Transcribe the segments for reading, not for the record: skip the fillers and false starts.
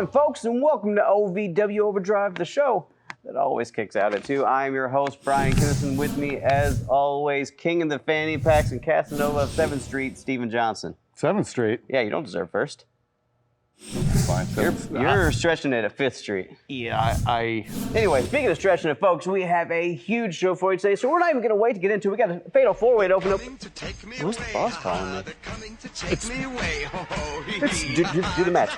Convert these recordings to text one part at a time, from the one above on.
morning, folks, and welcome to OVW Overdrive, the show that always kicks out at 2. I'm your host, Bryan Kennison. With me, as always, king of the fanny packs and Casanova of 7th Street, Stephen Johnson. 7th Street? Yeah, you don't deserve first. Fine. You're stretching it at 5th Street. Yeah, Anyway, speaking of stretching it, folks, we have a huge show for you today, so we're not even going to wait to get into it. We got a fatal four-way to open up. Who's the boss calling me? Do the match.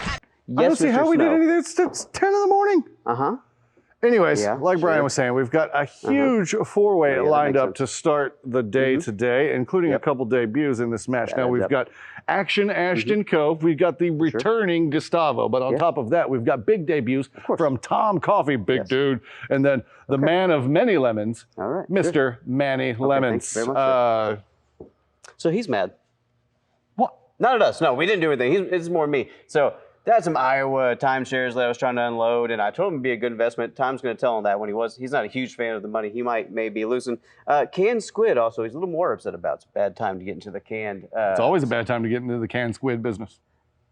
Yes, I don't see Mr. how we Snow. did anything. It's 10 in the morning. Uh-huh. Anyways, Yeah, like Bryan sure. was saying, we've got a huge four-way Yeah, that lined makes up sense. to start the day today, including a couple debuts in this match. Now, we've got Action Ashton Cove. We've got the returning Gustavo. But on top of that, we've got big debuts from Tom Coffey, big dude, and then the man of many lemons, All right, Mr. Manny Lemons. thank you very much, So he's mad. What? Not at us. No, we didn't do anything. It's more me. So that's some Iowa timeshares that I was trying to unload, and I told him it'd be a good investment. Tom's going to tell him that when he's not a huge fan of the money. He may be losing. Canned squid also, he's a little more upset about. It's a bad time to get into the canned. It's always a bad time to get into the canned squid business.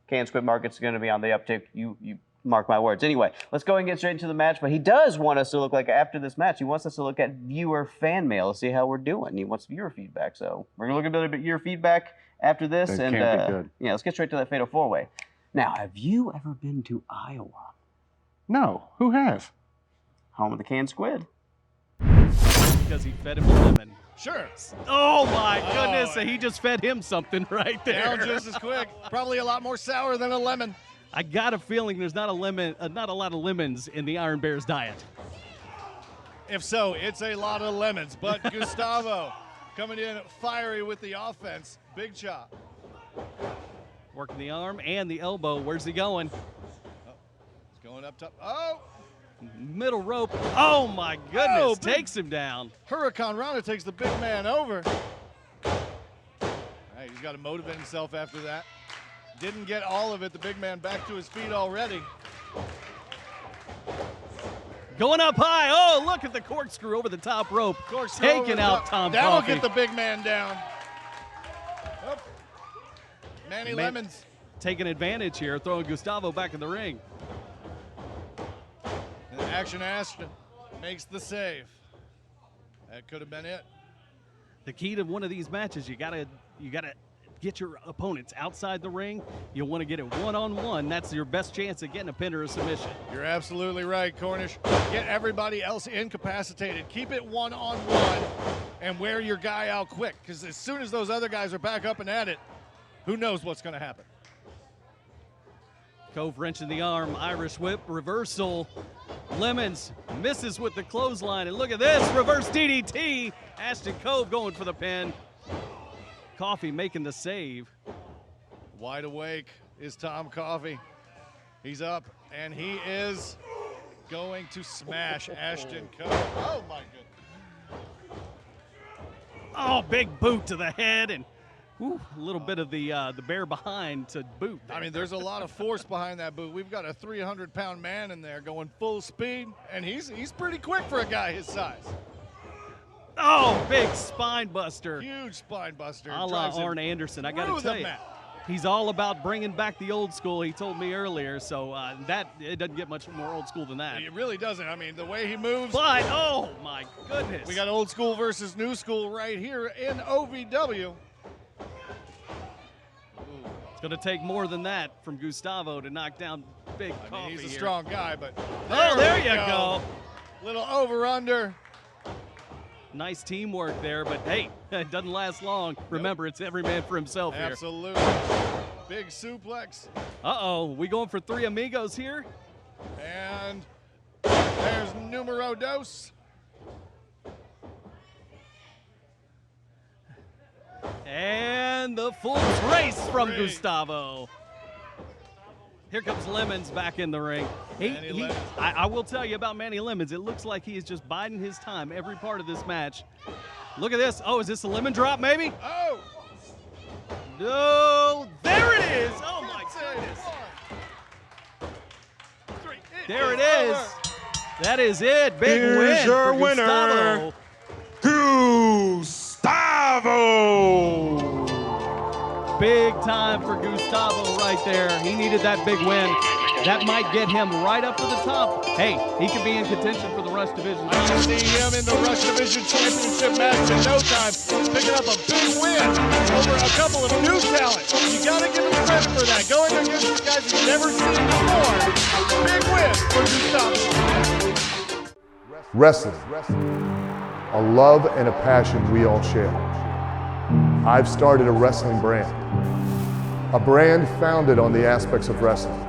Canned squid market's going to be on the uptick. You mark my words. Anyway, let's go and get straight into the match. But he does want us to look like after this match, he wants us to look at viewer fan mail to see how we're doing. He wants viewer feedback. So we're going to look at a bit of viewer feedback after this. That and can't be good. Yeah, let's get straight to that fatal four-way. Now, have you ever been to Iowa? No, who has? Home of the canned squid. Because he fed him a lemon. Sure. Oh my goodness, he just fed him something right there. Down just as quick. Probably a lot more sour than a lemon. I got a feeling there's not a lot of lemons in the Iron Bear's diet. If so, it's a lot of lemons. But Gustavo coming in fiery with the offense. Big chop. Working the arm and the elbow. Where's he going? Oh, he's going up top. Oh! Middle rope. Oh my goodness, Oh, takes him down. Hurricane Rana takes the big man over. All right, he's got to motivate himself after that. Didn't get all of it. The big man back to his feet already. Going up high. Oh, look at the corkscrew over the top rope. Corkscrew over Taking the out top. Tom That'll Coffey. get the big man down. Oh. Manny Lemons. Taking advantage here, throwing Gustavo back in the ring. And Action Ashton makes the save. That could have been it. The key to one of these matches, you gotta get your opponents outside the ring. You'll want to get it one-on-one. That's your best chance of getting a pin or a submission. You're absolutely right, Cornish. Get everybody else incapacitated. Keep it one-on-one and wear your guy out quick, because as soon as those other guys are back up and at it, who knows what's going to happen. Cove wrenching the arm, Irish whip, reversal. Lemons misses with the clothesline, and look at this, reverse DDT. Ashton Cove going for the pin. Coffey making the save. Wide awake is Tom Coffey. He's up, and he is going to smash Ashton Cove. Oh, my goodness. Oh, big boot to the head, and a little bit of the bear behind to boot. I mean, there's a lot of force behind that boot. We've got a 300-pound man in there going full speed, and he's pretty quick for a guy his size. Oh, big spine buster. Huge spine buster. A la Arn Anderson. I got through to tell the you, mat. he's all about bringing back the old school, he told me earlier, so it doesn't get much more old school than that. It really doesn't. I mean, the way he moves. But, oh my goodness. We got old school versus new school right here in OVW. It's going to take more than that from Gustavo to knock down Big I Coffey mean, he's a here. strong guy, but There you go. Little over-under. Nice teamwork there, but hey, it doesn't last long. Remember, it's every man for himself here. Absolutely. Big suplex. Uh-oh, we going for 3 amigos here? And there's numero dos. And the full trace from Great. Gustavo. Here comes Lemons back in the ring. Manny Lemons. I will tell you about Manny Lemons. It looks like he is just biding his time every part of this match. Look at this. Oh, is this a lemon drop maybe? Oh! No, there it is. Oh my goodness. There it is. That is it. Big Here's win your for winner. Gustavo. Gustavo! Big time for Gustavo right there. He needed that big win. That might get him right up to the top. Hey, he could be in contention for the Rush Division. I can see him in the Rush Division Championship match in no time, picking up a big win over a couple of new talent. You got to give him credit for that. Going against these guys you've never seen before. Big win for Gustavo. Wrestling, a love and a passion we all share. I've started a wrestling brand, a brand founded on the aspects of wrestling.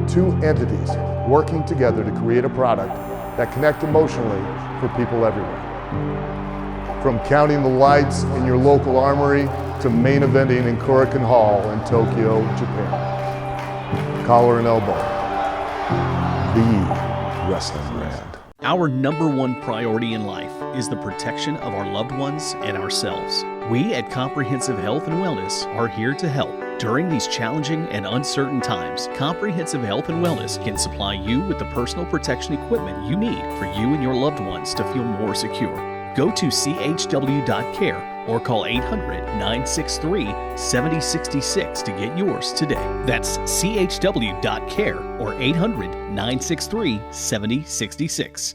Two entities working together to create a product that connect emotionally for people everywhere. From counting the lights in your local armory to main eventing in Korakuen Hall in Tokyo, Japan. Collar and elbow, the wrestling brand. Our #1 priority in life is the protection of our loved ones and ourselves. We at Comprehensive Health and Wellness are here to help. During these challenging and uncertain times, Comprehensive Health and Wellness can supply you with the personal protection equipment you need for you and your loved ones to feel more secure. Go to chw.care or call 800-963-7066 to get yours today. That's chw.care or 800-963-7066.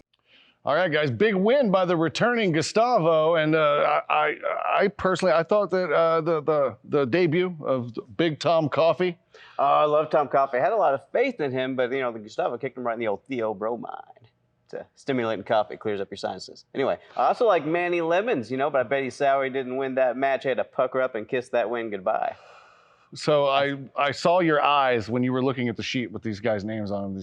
All right, guys, big win by the returning Gustavo, and I personally thought that the debut of Big Tom Coffey. I love Tom Coffey. I had a lot of faith in him, but the Gustavo kicked him right in the old theobromine. It's a stimulating coffee, clears up your sinuses. Anyway, I also like Manny Lemons, but I bet he's sour he didn't win that match. I had to pucker up and kiss that win goodbye. So I saw your eyes when you were looking at the sheet with these guys' names on them.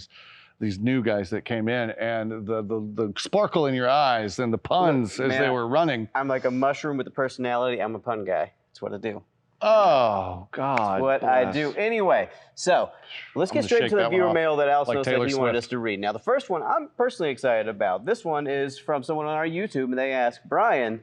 These new guys that came in, and the sparkle in your eyes and the puns as they were running. I'm like a mushroom with a personality. I'm a pun guy. That's what I do. Oh, God. That's what I do. Anyway, so let's get straight to the viewer mail that Al Snow said he wanted us to read. Now, the first one I'm personally excited about. This one is from someone on our YouTube, and they ask, Bryan,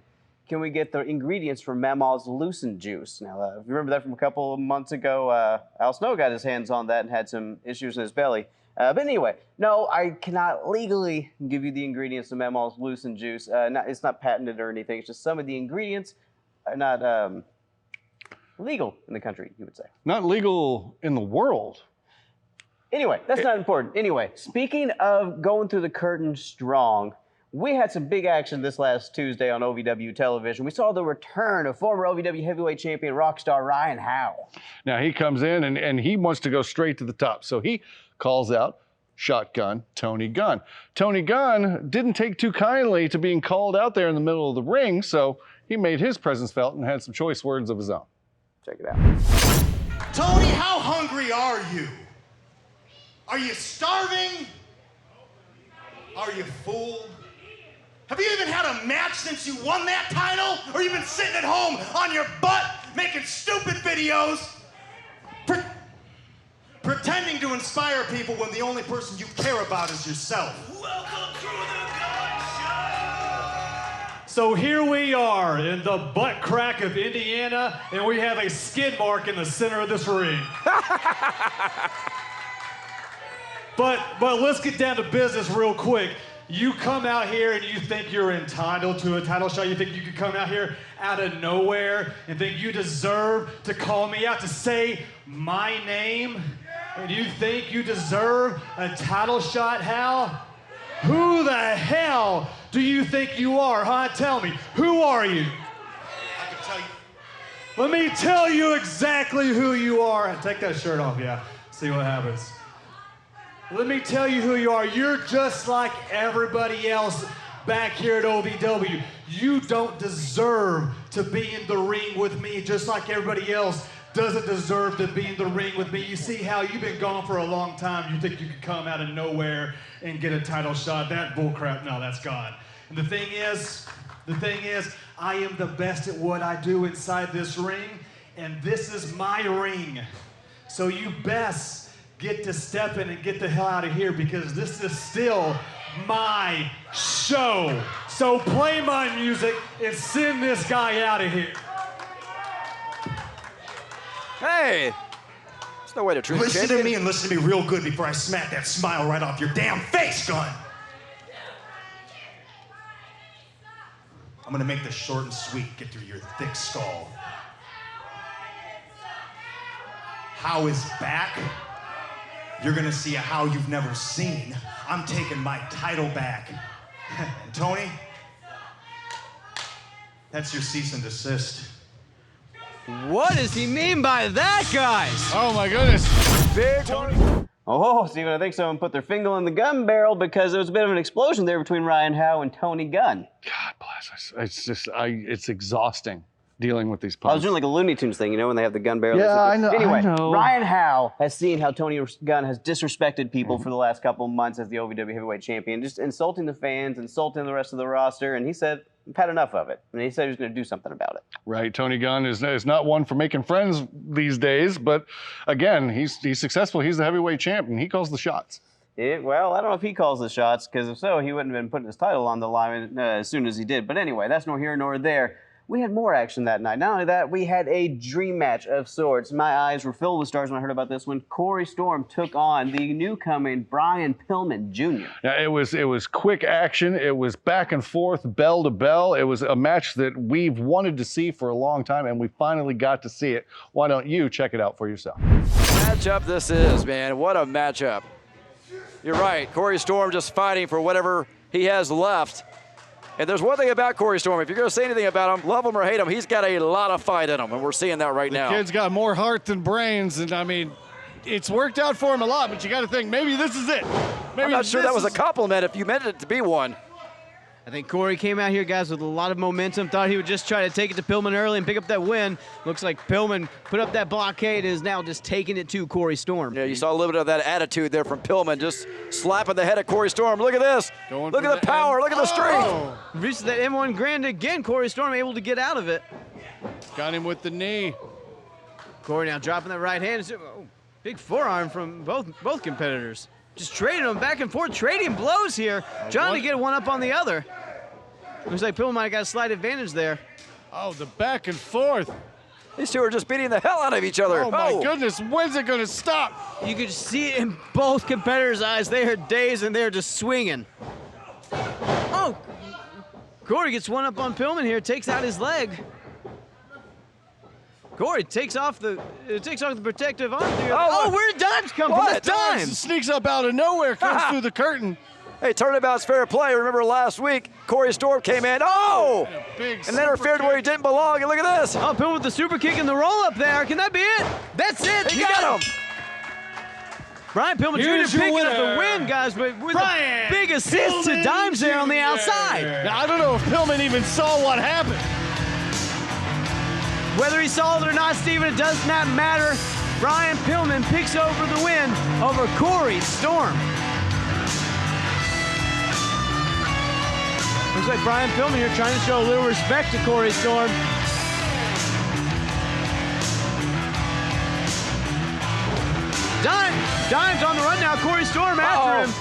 can we get the ingredients for Mama's Lucent Juice? Now, if you remember that from a couple of months ago, Al Snow got his hands on that and had some issues in his belly. But anyway, no, I cannot legally give you the ingredients to Mama's Lucent Juice. It's not patented or anything. It's just some of the ingredients are not legal in the country, you would say. Not legal in the world. Anyway, that's not important. Anyway, speaking of going through the curtain strong, we had some big action this last Tuesday on OVW television. We saw the return of former OVW heavyweight champion rockstar Ryan Howe. Now, he comes in and he wants to go straight to the top. So he calls out Shotgun Tony Gunn. Tony Gunn didn't take too kindly to being called out there in the middle of the ring, so he made his presence felt and had some choice words of his own. Check it out. Tony, how hungry are you? Are you starving? Are you full? Have you even had a match since you won that title? Or you been sitting at home on your butt making stupid videos? Pretending to inspire people when the only person you care about is yourself. Welcome to the Gun Show! So here we are in the butt crack of Indiana, and we have a skid mark in the center of this ring. But let's get down to business real quick. You come out here and you think you're entitled to a title shot. You think you can come out here out of nowhere and think you deserve to call me out, to say my name? And you think you deserve a title shot, Hal? Who the hell do you think you are, huh? Tell me, who are you? I can tell you. Let me tell you exactly who you are. Take that shirt off, yeah. See what happens. Let me tell you who you are. You're just like everybody else back here at OVW. You don't deserve to be in the ring with me, just like everybody else doesn't deserve to be in the ring with me. You see how you've been gone for a long time. You think you could come out of nowhere and get a title shot. That bullcrap, no, that's gone. And the thing is, I am the best at what I do inside this ring, and this is my ring. So you best get to step in and get the hell out of here, because this is still my show. So play my music and send this guy out of here. Hey, there's no way to treat Listen to me and listen to me real good before I smack that smile right off your damn face, Gunn. I'm gonna make this short and sweet, get through your thick skull. How is back? you're gonna see a how you've never seen. I'm taking my title back. And Tony, that's your cease and desist. What does he mean by that, guys? Oh my goodness. Big Tony. Oh, Steven, I think someone put their finger in the gun barrel because there was a bit of an explosion there between Ryan Howe and Tony Gunn. God bless us. It's just, it's exhausting dealing with these I was punts. doing like a Looney Tunes thing, you know, when they have the gun barrel. Yeah, I know. Anyway, I know. Ryan Howe has seen how Tony Gunn has disrespected people for the last couple of months as the OVW heavyweight champion, just insulting the fans, insulting the rest of the roster, and he said, I've had enough of it. And he said he was going to do something about it. Right, Tony Gunn is not one for making friends these days, but again, he's successful. He's the heavyweight champion. He calls the shots. Well, I don't know if he calls the shots, because if so, he wouldn't have been putting his title on the line as soon as he did. But anyway, that's nor here nor there. We had more action that night. Not only that, we had a dream match of sorts. My eyes were filled with stars when I heard about this one. Corey Storm took on the newcomer Bryan Pillman Jr. Yeah, it was quick action. It was back and forth, bell to bell. It was a match that we've wanted to see for a long time, and we finally got to see it. Why don't you check it out for yourself? matchup this is, man. What a matchup. You're right. Corey Storm just fighting for whatever he has left. And there's one thing about Corey Storm. If you're going to say anything about him, love him or hate him, he's got a lot of fight in him, and we're seeing that right now. The kid's got more heart than brains, and I mean, it's worked out for him a lot, but you got to think, maybe this is it. Maybe I'm not sure that was a compliment if you meant it to be one. I think Corey came out here, guys, with a lot of momentum. Thought he would just try to take it to Pillman early and pick up that win. Looks like Pillman put up that blockade, is now just taking it to Corey Storm. Yeah, you saw a little bit of that attitude there from Pillman, just slapping the head of Corey Storm. Look at this. Look at the power. Look at the strength. Reaches that M1 Grand again. Corey Storm able to get out of it. Got him with the knee. Corey now dropping that right hand. Oh, big forearm from both competitors. Just trading them back and forth, trading blows here, trying to get one up on the other. Looks like Pillman might have got a slight advantage there. Oh, the back and forth. These two are just beating the hell out of each other. Oh, my goodness. When's it going to stop? You could see it in both competitors' eyes. They are dazed and they're just swinging. Oh, Corey gets one up on Pillman here, takes out his leg. Corey takes off the protective arm here. Oh, where did Dimes come from? That's Dimes. Sneaks up out of nowhere, comes through the curtain. Hey, turnabout's fair play. Remember last week, Corey Storm came in. Oh! And then interfered where he didn't belong. And look at this. Oh, Pillman with the super kick and the roll up there. Can that be it? That's it. He got him. Bryan Pillman Jr. picking up the win, guys, but with a big assist to Dimes there on the outside. Now, I don't know if Pillman even saw what happened. Whether he saw it or not, Steven, it does not matter. Bryan Pillman picks over the win over Corey Storm. Looks like Bryan Pillman here trying to show a little respect to Corey Storm. Dimes on the run now. Corey Storm after him.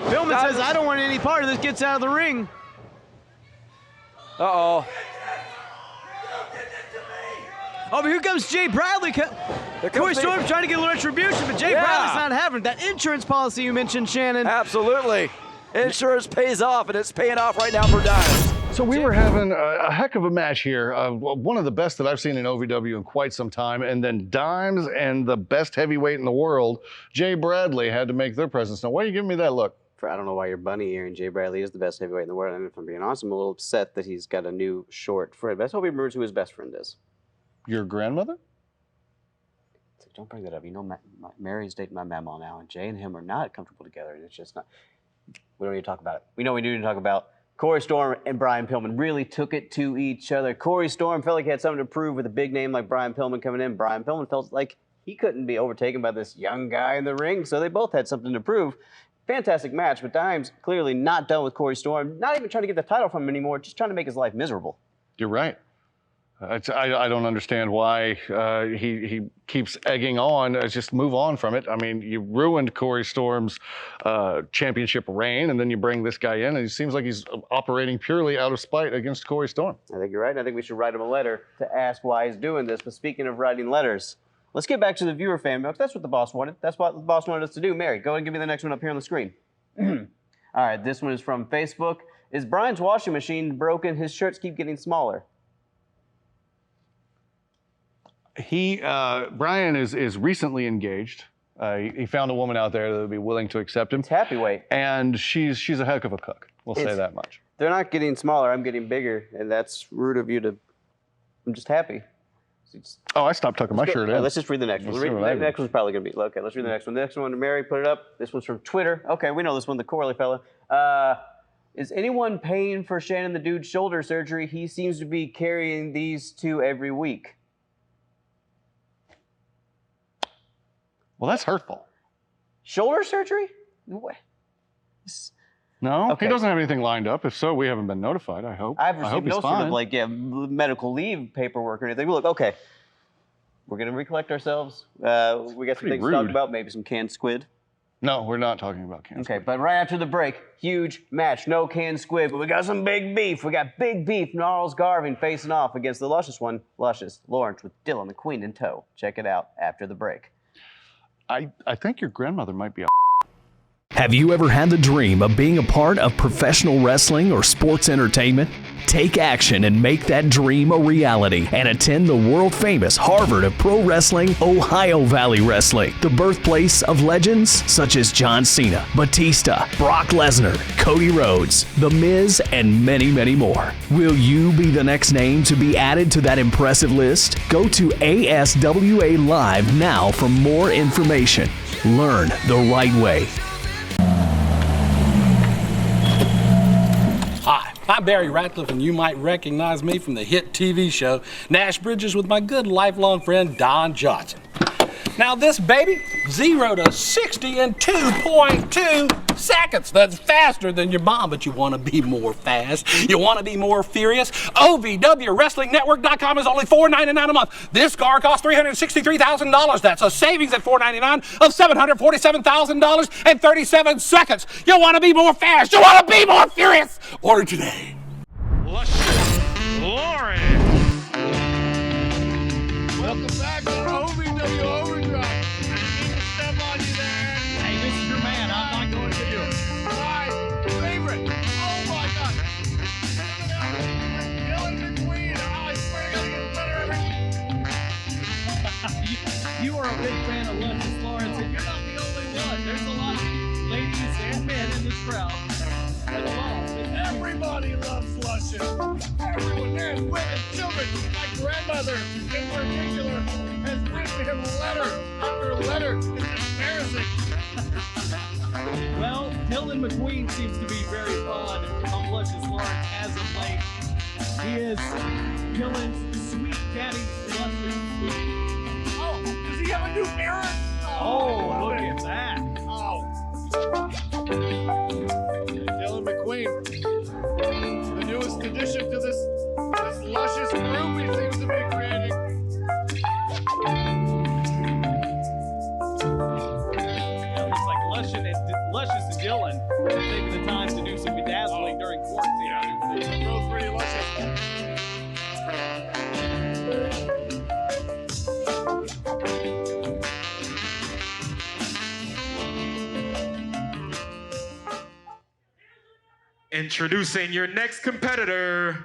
Pillman says, I don't want any part of this. Gets out of the ring. Uh-oh. Oh, but here comes Jay Bradley. Corey Storm trying to get a little retribution, but Jay Bradley's not having it. That insurance policy you mentioned, Shannon. Absolutely. Insurance pays off, and it's paying off right now for Dimes. So we were having a heck of a match here, one of the best that I've seen in OVW in quite some time, and then Dimes and the best heavyweight in the world, Jay Bradley, had to make their presence. Now, why are you giving me that look? I don't know why you're bunny earing. Jay Bradley is the best heavyweight in the world, and if I'm being honest, I'm a little upset that he's got a new short friend. But I hope he remembers who his best friend is. Your grandmother? It's like, don't bring that up. You know, Mary's dating my mama now, and Jay and him are not comfortable together, and it's just not. We don't need to talk about it. We know we need to talk about Corey Storm and Bryan Pillman really took it to each other. Corey Storm felt like he had something to prove with a big name like Bryan Pillman coming in. Bryan Pillman felt like he couldn't be overtaken by this young guy in the ring, so they both had something to prove. Fantastic match, but Dimes clearly not done with Corey Storm, not even trying to get the title from him anymore, just trying to make his life miserable. You're right. I don't understand why he keeps egging on. Just move on from it. I mean, you ruined Corey Storm's championship reign, and then you bring this guy in, and it seems like he's operating purely out of spite against Corey Storm. I think you're right, and I think we should write him a letter to ask why he's doing this. But speaking of writing letters, let's get back to the viewer fan mail. That's what the boss wanted. That's what the boss wanted us to do. Mary, go ahead and give me the next one up here on the screen. All right, this one is from Facebook. Is Brian's washing machine broken? His shirts keep getting smaller. Brian is recently engaged. He found a woman out there that would be willing to accept him. It's happy weight. And she's a heck of a cook. We'll say that much. They're not getting smaller. I'm getting bigger, and that's rude of you to. I'm just happy. Oh, I stopped tucking my shirt in. Let's just read the next one. The next one's probably going to be okay. Let's read the next one. The next one, Mary put it up. This one's from Twitter. Okay, we know this one. The Corley fella. Is anyone paying for Shannon the Dude's shoulder surgery? He seems to be carrying these two every week. Well, that's hurtful. Shoulder surgery? What? No, okay. He doesn't have anything lined up. If so, we haven't been notified, I hope. I've received no sort of medical leave paperwork or anything. Look, okay, we're going to recollect ourselves. We got some things to talk about, maybe some canned squid. No, we're not talking about canned squid. Okay, but right after the break, huge match, no canned squid, but we got some big beef. We got big beef, Gnarls Garvin facing off against the luscious one, Luscious Lawrence with Dylan McQueen in tow. Check it out after the break. I think your grandmother might be a Have you ever had the dream of being a part of professional wrestling or sports entertainment? Take action and make that dream a reality and attend the world-famous Harvard of Pro Wrestling, Ohio Valley Wrestling, the birthplace of legends such as John Cena, Batista, Brock Lesnar, Cody Rhodes, The Miz, and many, many more. Will you be the next name to be added to that impressive list? Go to ASWA Live now for more information. Learn the right way. Hi, I'm Barry Ratcliffe, and you might recognize me from the hit TV show Nash Bridges with my good lifelong friend Don Johnson. Now this baby, 0 to 60 in 2.2 seconds. That's faster than your mom, but you want to be more fast. You want to be more furious? OVWWrestlingNetwork.com is only $4.99 a month. This car costs $363,000. That's a savings at $4.99 of $747,000 and 37 seconds. You want to be more fast? You want to be more furious? Order today. Luscious Lawrence. Welcome back to OVW Overdrive. I didn't mean to step on you there. Hey, this is your man. I'm not going to do it. My favorite. Oh my God. Dylan McQueen. Oh, I swear to God, he gets better every week. You are a big fan of Luscious Lawrence, and you're not the only one. There's a lot of ladies and men in this crowd that love this. Everybody loves Luscious. Everyone, men, women, children. My grandmother, in particular, has written him letter after letter. It's embarrassing. Well, Dylan McQueen seems to be very fond of Luscious Lawrence as of late. He is Dylan's sweet daddy, Luscious. Oh, does he have a new mirror? Oh, look at that. Oh. Dylan McQueen, the newest addition to this luscious group he seems to be creating. Yeah, looks like Luscious and Dylan are taking the time to do some bedazzling during quarantine. Yeah, real pretty Luscious. Introducing your next competitor,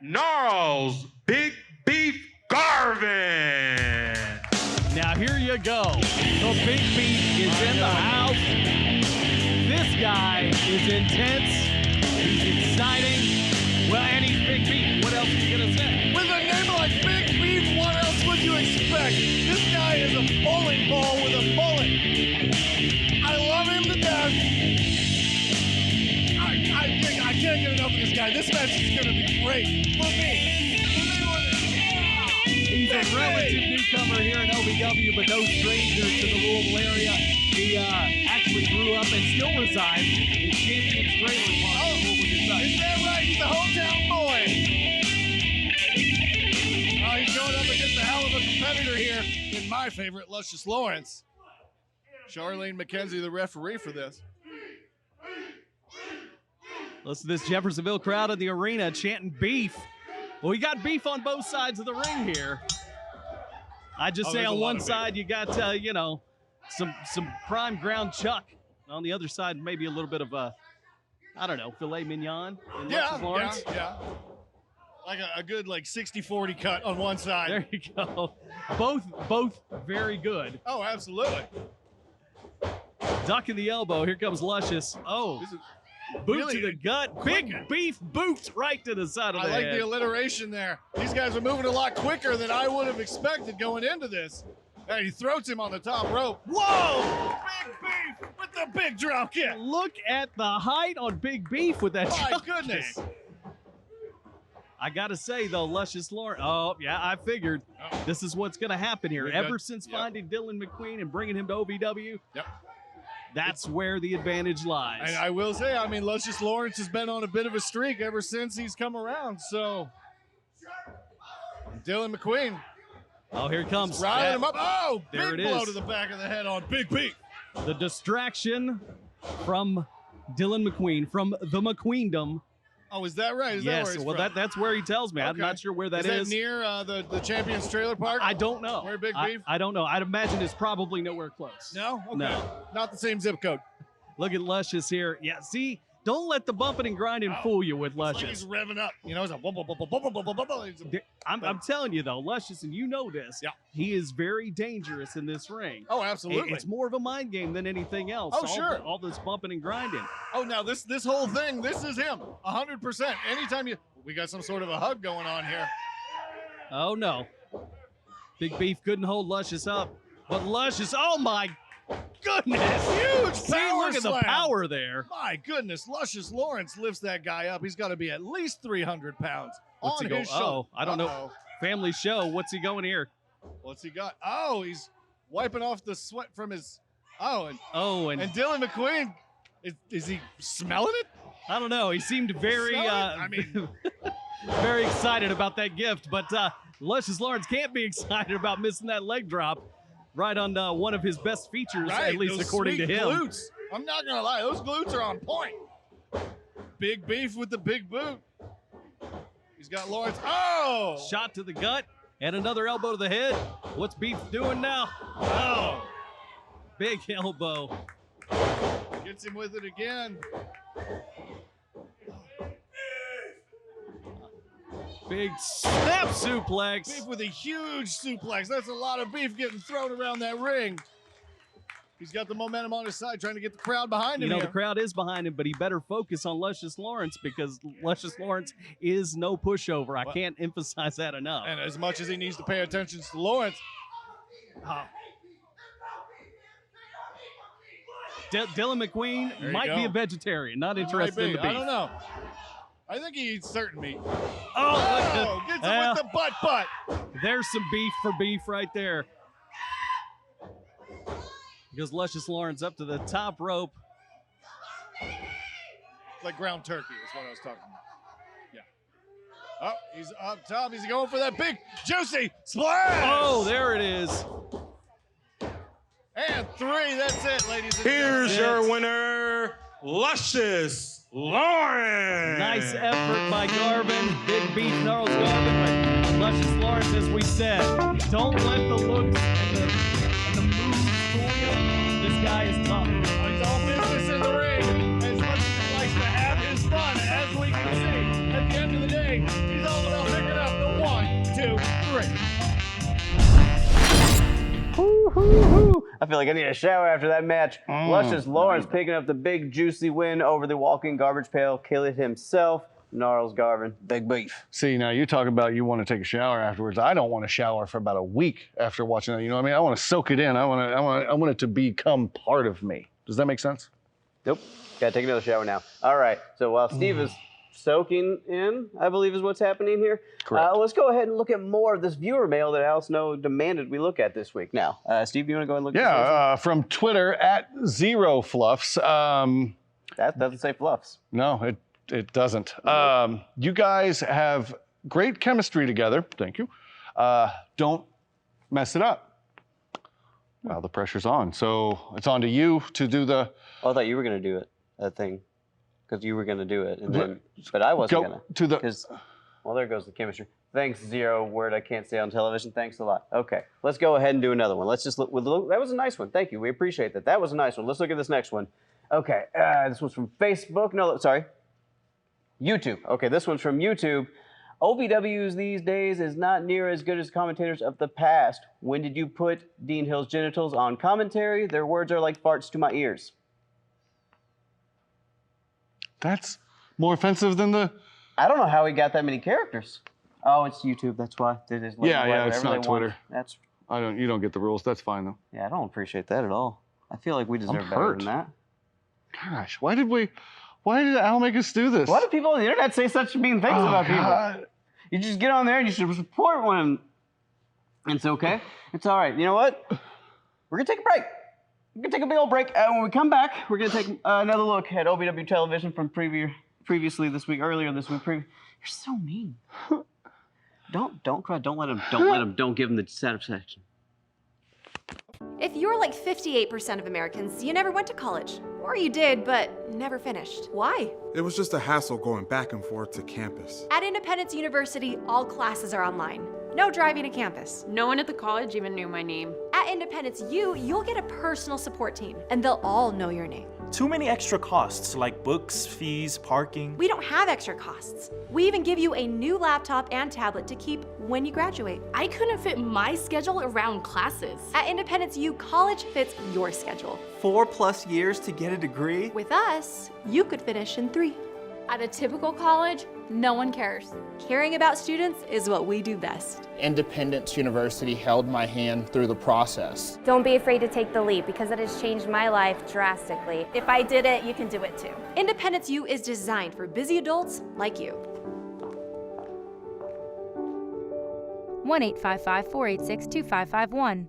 Gnarls Big Beef Garvin. Now here you go. The Big Beef is in the house. This guy is intense. He's exciting. Well, and he's Big Beef. What else are you gonna say? With a name like Big Beef, what else would you expect? This guy is a bowling ball with a bullet. I love him to death. I can't get enough of this guy. This match is going to be great for me. He's a relative newcomer here in OVW, but no stranger to the Louisville area. He actually grew up and still resides in Champion's Trailer Park. Oh, is that right? He's a hometown boy. Oh, he's going up against a hell of a competitor here in my favorite, Luscious Lawrence. Charlene McKenzie, the referee for this. Listen to this Jeffersonville crowd in the arena chanting beef. Well, we got beef on both sides of the ring here. I just say on one side you got, some prime ground chuck. On the other side, maybe a little bit of I don't know, filet mignon. Yeah. Like a good 60-40 cut on one side. There you go. Both very good. Oh, absolutely. Ducking the elbow. Here comes Luscious. Oh, boot really to the gut. Big beef boot right to the side of the I like head. the alliteration there. These guys are moving a lot quicker than I would have expected going into this. And he throws him on the top rope. Whoa! Big Beef with the big drop kick. Look at the height on Big Beef with that My drop goodness. kick. I got to say, though, Luscious Lawrence, oh, yeah, I figured this is what's going to happen here. Ever since finding Dylan McQueen and bringing him to OVW, that's where the advantage lies. And I will say, I mean, Luscious Lawrence has been on a bit of a streak ever since he's come around. So, Dylan McQueen. Oh, here it comes. Riling him up. Oh, there big it blow is. to the back of the head on Big Beef. The distraction from Dylan McQueen, from the McQueendom. Oh, is that right? Is that Yes, where he's well, from? that's where he tells me. I'm not sure where that is. Is that near the Champions Trailer Park? I don't know. Where Big Beef? I don't know. I'd imagine it's probably nowhere close. No? Okay. No. Not the same zip code. Look at Luscious here. Yeah, see, don't let the bumping and grinding fool you with It's like Luscious. he's revving up. You know, it's a blah, blah, blah, blah, blah, blah, blah, blah, blah. I'm telling you, though, Luscious, and you know this, he is very dangerous in this ring. Oh, absolutely. It's more of a mind game than anything else. Oh, sure. All this bumping and grinding. Oh, now this whole thing, this is him. 100%. Anytime we got some sort of a hug going on here. Oh, no. Big Beef couldn't hold Luscious up. But Luscious, oh, my goodness. Huge See, power look at slam. the power there. My goodness, Luscious Lawrence lifts that guy up. He's got to be at least 300 pounds What's on he his go? shoulder. Oh, I don't know. Family show. What's he going here? What's he got? Oh, he's wiping off the sweat from his. And Dylan McQueen, is he smelling it? I don't know. He seemed very, very excited about that gift. But Luscious Lawrence can't be excited about missing that leg drop right on one of his best features, at least those according to sweet him. Glutes. I'm not gonna lie, those glutes are on point. Big Beef with the big boot. He's got Lawrence. Oh! Shot to the gut and another elbow to the head. What's Beef doing now? Oh! Big elbow. Gets him with it again. Big snap suplex. Beef with a huge suplex. That's a lot of beef getting thrown around that ring. He's got the momentum on his side, trying to get the crowd behind him. You know, the crowd is behind him, but he better focus on Luscious Lawrence because Luscious Lawrence is no pushover. I can't emphasize that enough. And as much as he needs to pay attention to Lawrence, Dylan McQueen might be a vegetarian, not interested in the beef. I don't know. I think he eats certain meat. Oh, gets him with the butt. There's some beef for beef right there. Goes Luscious Lawrence up to the top rope. It's like ground turkey is what I was talking about. Yeah. Oh, he's up top. He's going for that big, juicy splash. Oh, there it is. And 3. That's it, ladies and Here's your winner, Luscious Lawrence. Nice effort by Garvin. Big Beef, Gnarls Garvin. But Luscious Lawrence, as we said, don't let the looks and the moves fool you. This guy is tough. He's all business in the ring. As much as he likes to have his fun, as we can see, at the end of the day, he's all about picking up the 1, 2, 3. I feel like I need a shower after that match. Luscious Lawrence picking up the big juicy win over the walking garbage pail. Kill it himself. Gnarls Garvin, Big Beef. See, now you talk about you want to take a shower afterwards. I don't want to shower for about a week after watching that. You know what I mean? I want to soak it in. I want it to become part of me. Does that make sense? Nope. Gotta take another shower now. All right. So while Steve is soaking in, I believe is what's happening here. Correct. Let's go ahead and look at more of this viewer mail that Al Snow demanded we look at this week. Now, Steve, you want to go and look at this? Yeah, from Twitter @ZeroFluffs. That doesn't say fluffs. No, it doesn't. You guys have great chemistry together. Thank you. Don't mess it up. Well, the pressure's on. So it's on to you to do the... Oh, I thought you were going to do it, that thing. Because you were going to do it. And then, but I wasn't going to. Because, well, there goes the chemistry. Thanks, Zero, word I can't say on television. Thanks a lot. Okay, let's go ahead and do another one. Let's just look. That was a nice one. Thank you. We appreciate that. That was a nice one. Let's look at this next one. Okay, this one's from Facebook. No, sorry. YouTube. Okay, this one's from YouTube. OVWs these days is not near as good as commentators of the past. When did you put Dean Hill's genitals on commentary? Their words are like farts to my ears. That's more offensive than the... I don't know how he got that many characters. Oh, it's YouTube. That's why. Yeah, it's not Twitter. That's. You don't get the rules. That's fine though. Yeah, I don't appreciate that at all. I feel like we deserve better than that. Gosh, why did Al make us do this? Why do people on the internet say such mean things about people? You just get on there and you should support one. It's okay. It's all right. You know what? We're going to take a break. We're going to take a big old break. When we come back, we're going to take another look at OVW television from previously this week, earlier this week. You're so mean. Don't cry. Don't give him the satisfaction. If you're like 58% of Americans, you never went to college. Or you did, but never finished. Why? It was just a hassle going back and forth to campus. At Independence University, all classes are online. No driving to campus. No one at the college even knew my name. At Independence U, you'll get a personal support team, and they'll all know your name. Too many extra costs, like books, fees, parking. We don't have extra costs. We even give you a new laptop and tablet to keep when you graduate. I couldn't fit my schedule around classes. At Independence U, college fits your schedule. 4+ years to get a degree? With us, you could finish in 3. At a typical college, no one cares. Caring about students is what we do best. Independence University held my hand through the process. Don't be afraid to take the leap because it has changed my life drastically. If I did it, you can do it too. Independence U is designed for busy adults like you. 1-855-486-2551.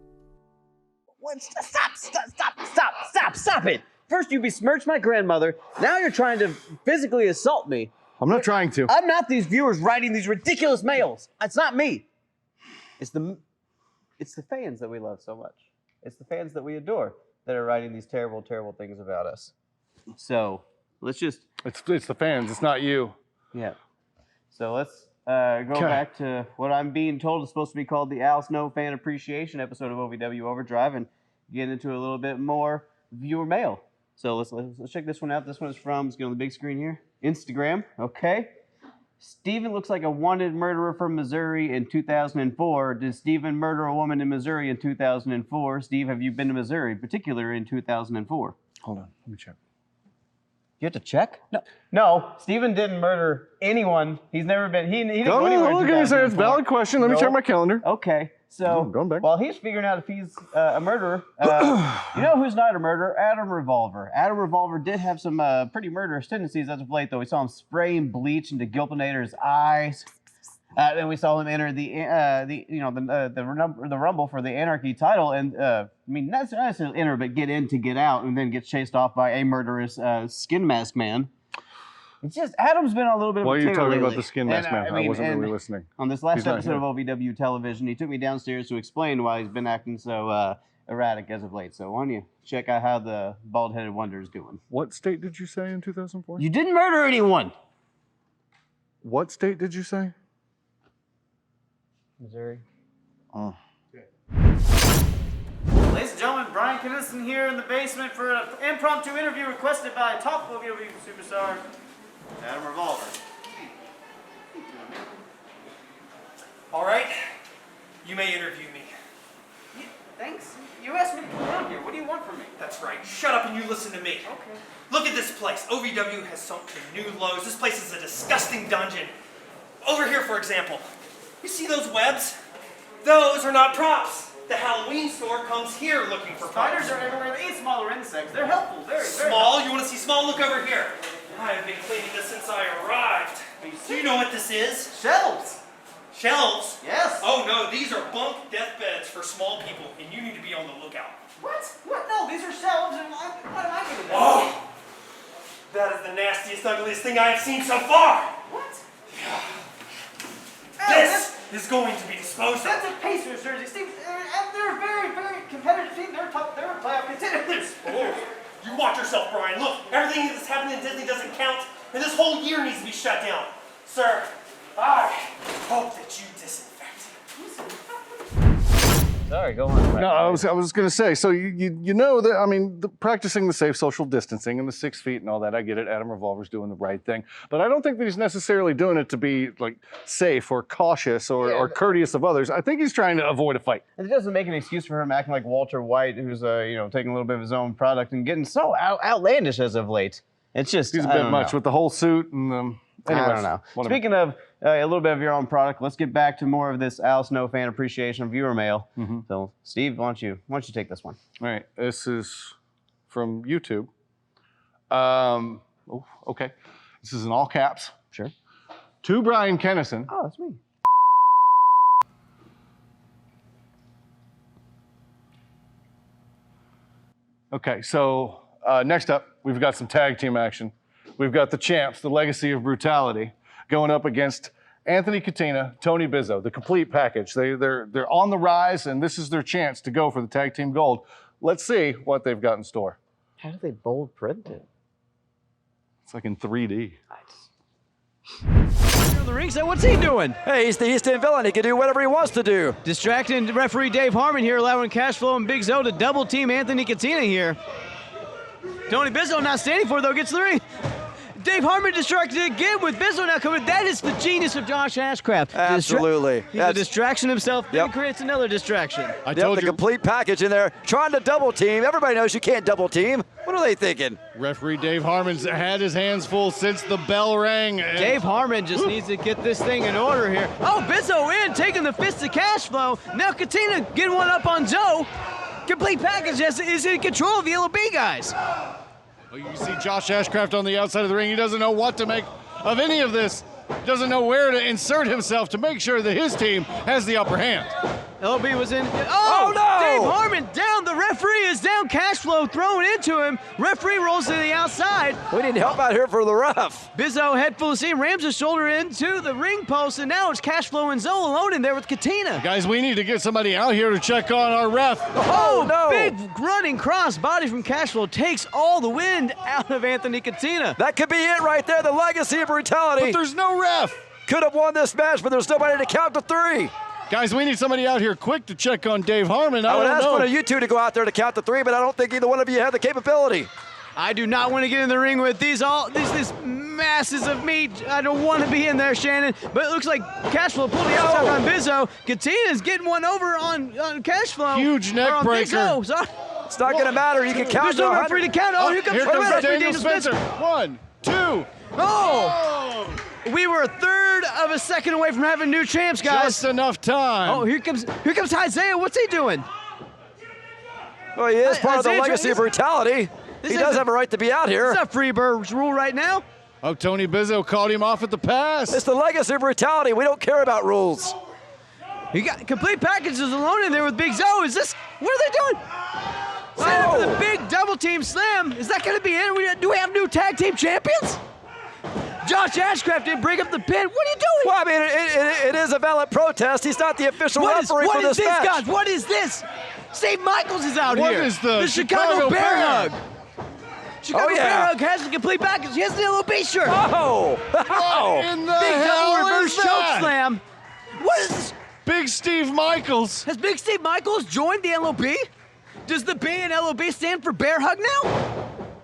Stop it! First you besmirched my grandmother, now you're trying to physically assault me. I'm not trying to. I'm not these viewers writing these ridiculous mails. It's not me. It's the fans that we love so much. It's the fans that we adore that are writing these terrible, terrible things about us. So let's just... It's the fans, it's not you. Yeah. So let's go back to what I'm being told is supposed to be called the Al Snow Fan Appreciation episode of OVW Overdrive and get into a little bit more viewer mail. So let's check this one out. This one is from, let's get on the big screen here, Instagram. Okay. Stephen looks like a wanted murderer from Missouri in 2004. Did Stephen murder a woman in Missouri in 2004? Steve, have you been to Missouri, particularly in 2004? Hold on, let me check. You have to check? No, Stephen didn't murder anyone. He's never been, he didn't go anywhere in 2004. It's a valid question. Let me check my calendar. Okay. So, while he's figuring out if he's a murderer, you know who's not a murderer? Adam Revolver. Adam Revolver did have some pretty murderous tendencies as of late, though. We saw him spraying bleach into Gilpinator's eyes. Then we saw him enter the Rumble for the Anarchy title, and I mean not necessarily enter, but get in to get out, and then get chased off by a murderous skin mask man. It's just, Adam's been on a little bit of a Why are you talking lately. about the skin mask man? I wasn't really listening. On this last episode of OVW television, he took me downstairs to explain why he's been acting so erratic as of late. So why don't you check out how the bald-headed wonder is doing? What state did you say in 2004? You didn't murder anyone! What state did you say? Missouri. Oh. Ladies and gentlemen, Bryan Kennison here in the basement for an impromptu interview requested by top OVW superstar, Adam Revolver. All right, you may interview me. Thanks. You asked me to come down here. What do you want from me? That's right. Shut up and you listen to me. Okay. Look at this place. OVW has sunk to new lows. This place is a disgusting dungeon. Over here, for example, you see those webs? Those are not props. The Halloween store comes here looking for Spiders props. are everywhere. They eat smaller insects. They're helpful. Very Small? helpful. You want to see small? Look over here. I have been cleaning this since I arrived. Do you know what this is? Shelves. Shelves? Yes. Oh no, these are bunk deathbeds for small people, and you need to be on the lookout. What? What? No, these are shelves, and what am I going to do? Oh! That is the nastiest, ugliest thing I have seen so far! What? This is going to be disposed of. That's a Pacers jersey, Steve. And they're a very, very competitive team. They're playoff contenders. Oh, you watch yourself, Bryan. Look, everything that's happened in Disney doesn't count, and this whole year needs to be shut down. Sir, I hope that you disinfect. So Sorry, go on. No, I was going to say, so you know that, I mean, practicing the safe social distancing and the 6 feet and all that, I get it. Adam Revolver's doing the right thing. But I don't think that he's necessarily doing it to be, like, safe or cautious or courteous of others. I think he's trying to avoid a fight. And it doesn't make an excuse for him acting like Walter White, who's, taking a little bit of his own product and getting so outlandish as of late. It's just, he's a bit much with the whole suit and I don't know. Speaking of a little bit of your own product, let's get back to more of this Al Snow fan appreciation viewer mail. So, Steve, why don't you take this one? All right. This is from YouTube. Okay. This is in all caps. Sure. To Bryan Kennison. Oh, that's me. Okay, so next up, we've got some tag team action. We've got the champs, the Legacy of Brutality, going up against Anthony Katina, Tony Bizzo, the complete package. They're on the rise, and this is their chance to go for the tag team gold. Let's see what they've got in store. How do they bold print it? It's like in 3D. The ring said, what's he doing? Hey, he's the East End villain. He can do whatever he wants to do. Distracting referee Dave Harmon here, allowing Cashflow and Big Zo to double team Anthony Katina here. Tony Bizzo not standing for it, though, gets the ring. Dave Harmon distracted again with Bizzo now coming. That is the genius of Josh Ashcraft. Absolutely. He's a distraction himself, then creates another distraction. I told you. The complete package in there, trying to double team. Everybody knows you can't double team. What are they thinking? Referee Dave Harmon's had his hands full since the bell rang. Dave Harmon just needs to get this thing in order here. Oh, Bizzo in, taking the fist to Cashflow. Now Katina getting one up on Zo. Complete package is in control of the LOB guys. Well, you see Josh Ashcraft on the outside of the ring. He doesn't know what to make of any of this. Doesn't know where to insert himself to make sure that his team has the upper hand. LOB was in. Oh, no! Dave Harmon down. The referee is down. Cashflow thrown into him. Referee rolls to the outside. We need help out here for the ref. Bizzo, head full of steam, rams his shoulder into the ring post, and now it's Cashflow and Zo alone in there with Katina. Guys, we need to get somebody out here to check on our ref. Oh, no! Big running cross body from Cashflow takes all the wind out of Anthony Katina. That could be it right there, the Legacy of Brutality. But there's no ref. Could have won this match, but there's nobody to count to 3. Guys, we need somebody out here quick to check on Dave Harmon. I would ask one of you two to go out there to count to 3, but I don't think either one of you have the capability. I do not want to get in the ring with these masses of meat. I don't want to be in there, Shannon. But it looks like Cashflow pulled the outside on Bizzo. Katina's getting one over on Cashflow. Huge neck breaker. It's not going to matter. You can count. There's no referee to count. Oh, here comes Daniel Spencer. 1, 2. Oh! We were a third of a second away from having new champs, guys. Just enough time. Oh, here comes Isaiah. What's he doing? Well, he is part of the Legacy of Brutality. He does have a right to be out here. It's not Freebird's rule right now. Oh, Tony Bizzo called him off at the pass. It's the Legacy of Brutality. We don't care about rules. You got complete packages alone in there with Big Zo. What are they doing? Set up for the big double team slam. Is that going to be it? Do we have new tag team champions? Josh Ashcraft didn't bring up the pin. What are you doing? Well, I mean, it is a valid protest. He's not the official referee for this match. What is this, guys? What is this? Steve Michaels is out here. What is the Chicago Bear Hug? Chicago Bear Hug has the complete package. He has the LOB shirt. Oh! What in the big hell double reverse is that? choke slam. What is this? Big Steve Michaels. Has Big Steve Michaels joined the LOB? Does the B in LOB stand for Bear Hug now?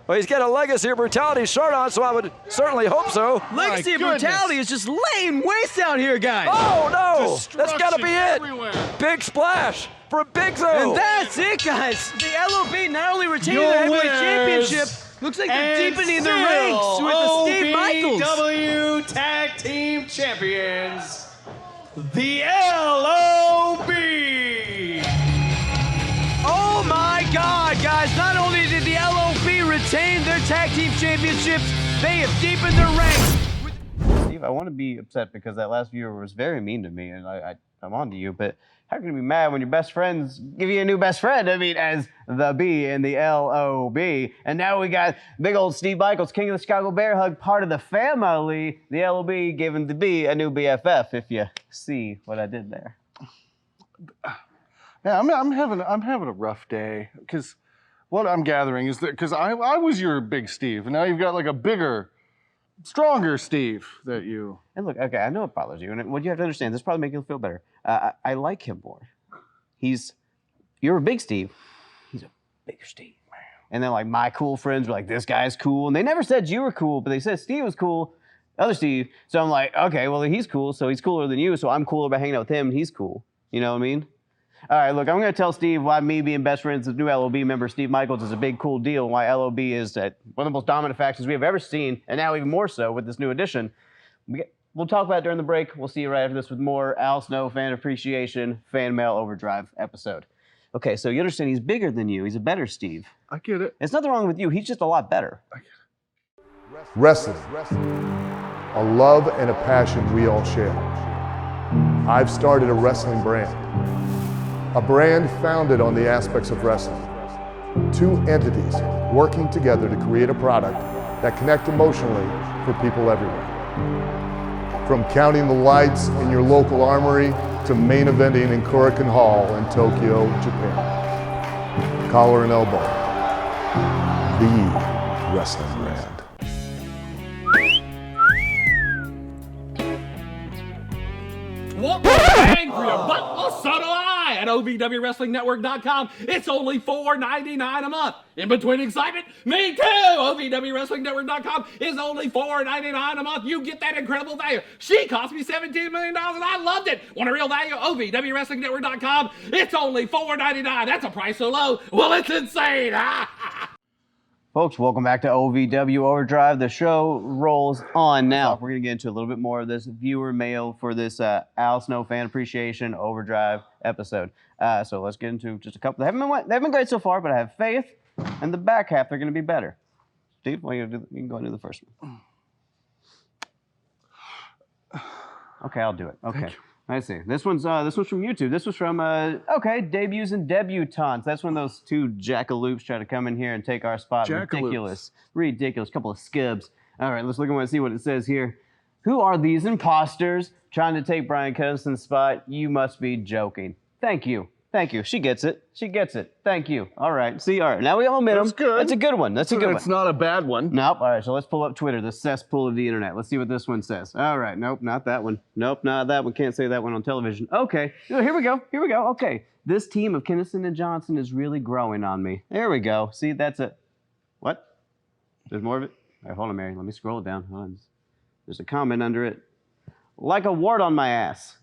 Well, he's got a Legacy of Brutality shirt on, so I would certainly hope so. Legacy of Brutality is just laying waste out here, guys. Oh, no! That's got to be it. Big splash for Big Zo. And that's it, guys. The LOB not only retaining their heavyweight championship, looks like they're deepening their ranks with the Steve Michaels. OVW Tag Team Champions, the LOB. Oh my God, guys! Not only did the LOB retain their tag team championships, they have deepened their ranks. Steve, I want to be upset because that last viewer was very mean to me, and I'm on to you, but how can you be mad when your best friends give you a new best friend? I mean, as the B in the LOB. And now we got big old Steve Michaels, King of the Chicago Bear Hug, part of the family. The LOB giving the B a new BFF, if you see what I did there. Yeah, I'm having a rough day because what I'm gathering is that because I was your big Steve, and now you've got like a bigger, stronger Steve that you. And look, okay, I know it bothers you, and what you have to understand, this probably makes you feel better. I like him more. He's you're a big Steve. He's a bigger Steve. And then like my cool friends were like, this guy's cool. And they never said you were cool, but they said Steve was cool. Other Steve. So I'm like, okay, well, he's cool. So he's cooler than you. So I'm cooler by hanging out with him. And he's cool. You know what I mean? All right, look, I'm going to tell Steve why me being best friends with new LOB member Steve Michaels is a big, cool deal, and why LOB is one of the most dominant factions we have ever seen, and now even more so with this new addition. We'll talk about it during the break. We'll see you right after this with more Al Snow Fan Appreciation Fan Mail Overdrive episode. Okay, so you understand he's bigger than you. He's a better Steve. I get it. There's nothing wrong with you. He's just a lot better. I get it. Wrestling, a love and a passion we all share. I've started a wrestling brand. A brand founded on the aspects of wrestling. Two entities working together to create a product that connect emotionally for people everywhere. From counting the lights in your local armory to main eventing in Korakuen Hall in Tokyo, Japan. Collar and elbow. The wrestling brand. Want more bang for your buck? Well, so do I! At OVWWrestlingNetwork.com, it's only $4.99 a month. In between excitement, me too! OVWWrestlingNetwork.com is only $4.99 a month. You get that incredible value. She cost me $17 million and I loved it. Want a real value? OVWWrestlingNetwork.com, it's only $4.99. That's a price so low. Well, it's insane! Folks, welcome back to OVW Overdrive. The show rolls on now. We're going to get into a little bit more of this viewer mail for this Al Snow Fan Appreciation Overdrive episode. So let's get into just a couple. They haven't been great so far, but I have faith in the back half they're going to be better. Steve, what are you going to do? You can go and do the first one. Okay, I'll do it. Okay. Let's see. This one's from YouTube. This was from debuts and debutantes. That's when those two jackaloops try to come in here and take our spot. Ridiculous. Couple of skibs. All right, let's look and see what it says here. Who are these imposters trying to take Bryan Kennison's spot? You must be joking. Thank you. She gets it. Thank you. All right. See, all right. Now we all admit him. That's good. That's a good one. That's a good one. It's not a bad one. Nope. All right. So let's pull up Twitter, the cesspool of the internet. Let's see what this one says. All right. Nope. Not that one. Nope. Not that one. Can't say that one on television. Okay. Here we go. Okay. This team of Kennison and Johnson is really growing on me. There we go. See, that's it. What? There's more of it? All right. Hold on, Mary. Let me scroll it down. Hold on. There's a comment under it. Like a wart on my ass.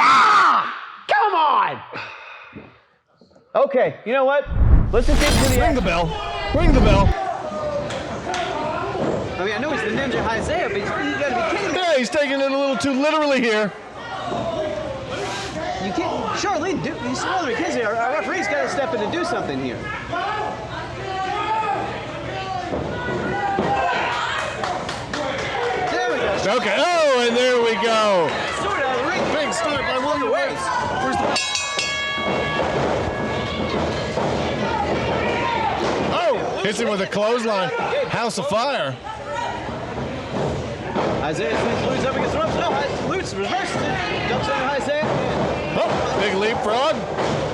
Come on! Okay, you know what? Let's just get to the Ring the bell. Ring the bell. I mean, I know he's the Ninja Isaiah, but you gotta be kidding me. Yeah, he's taking it a little too literally here. You can't. Charlene, he's smaller than McKenzie. Our referee's got to step in and do something here. There we go. Okay. Oh, and there we go. Stewart out of the ring. Big start by William Ways. Where's the... Oh, hits him with a clothesline. House of Fire. Isaiah Lutz up against the ropes. No, Lutz reverses it. Dumps on Isaiah. Oh, big leapfrog.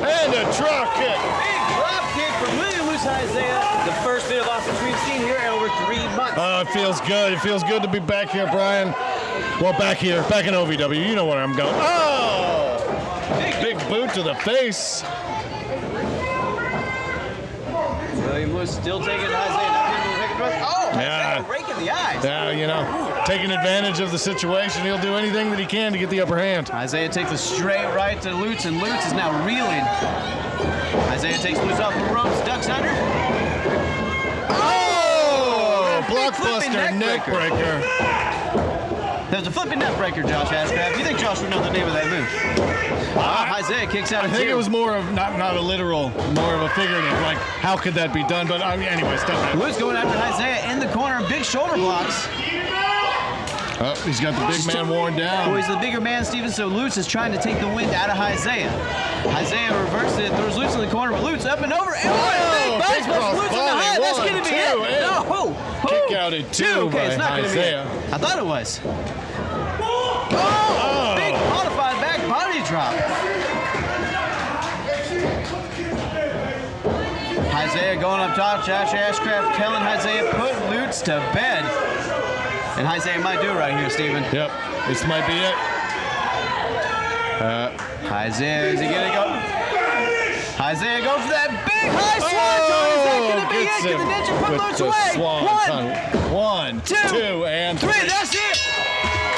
And a drop kick. Big drop kick from William Lutz Isaiah. The first bit of offense we've seen here in over 3 months. Oh, it feels good. It feels good to be back here, Bryan. Well, back here, back in OVW. You know where I'm going. Oh! Big boot to the face. William Lutz still taking Isaiah. Oh, yeah. Rake in the eyes. Yeah, you know, taking advantage of the situation. He'll do anything that he can to get the upper hand. Isaiah takes a straight right to Lutz, and Lutz is now reeling. Isaiah takes Lutz off the ropes, ducks under. Oh! Blockbuster neck breaker. There's a flipping neck breaker, Josh Ashcraft. You think Josh would know the name of that move? Isaiah kicks out. I think it was more of not a literal, more of a figurative. Like, how could that be done? But I mean, anyway, stuff that. Lutz going after Isaiah in the corner, big shoulder blocks. Oh, he's got the big man worn down. Well, he's the bigger man, Steven, so Lutz is trying to take the wind out of Isaiah. Isaiah reverses it, throws Lutz in the corner, but Lutz up and over, and big cross Lutz on the high. That's going to be it. No. Kick out at 2 okay, it's not Isaiah. Gonna be it. I thought it was. Oh! Big modified back body drop. Isaiah going up top. Josh Ashcraft telling Isaiah, put Lutz to bed. And Isaiah might do it right here, Steven. Yep, this might be it. Isaiah, is he gonna go? Isaiah goes for that big high swanton. Is that gonna be it? Can the ninja put Lewis away? One, two, and three. That's it.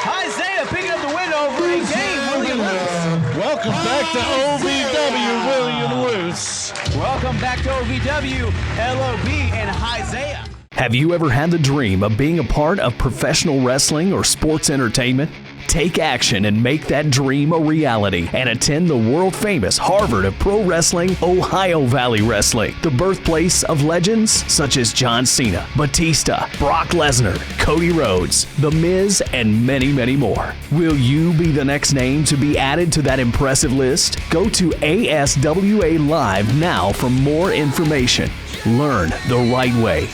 Isaiah picking up the win over a game. William Lewis. Welcome back to OVW, William Lewis. Welcome back to OVW, LOB, and Isaiah. Have you ever had the dream of being a part of professional wrestling or sports entertainment? Take action and make that dream a reality and attend the world-famous Harvard of Pro Wrestling, Ohio Valley Wrestling, the birthplace of legends such as John Cena, Batista, Brock Lesnar, Cody Rhodes, The Miz, and many, many more. Will you be the next name to be added to that impressive list? Go to ASWA Live now for more information. Learn the right way.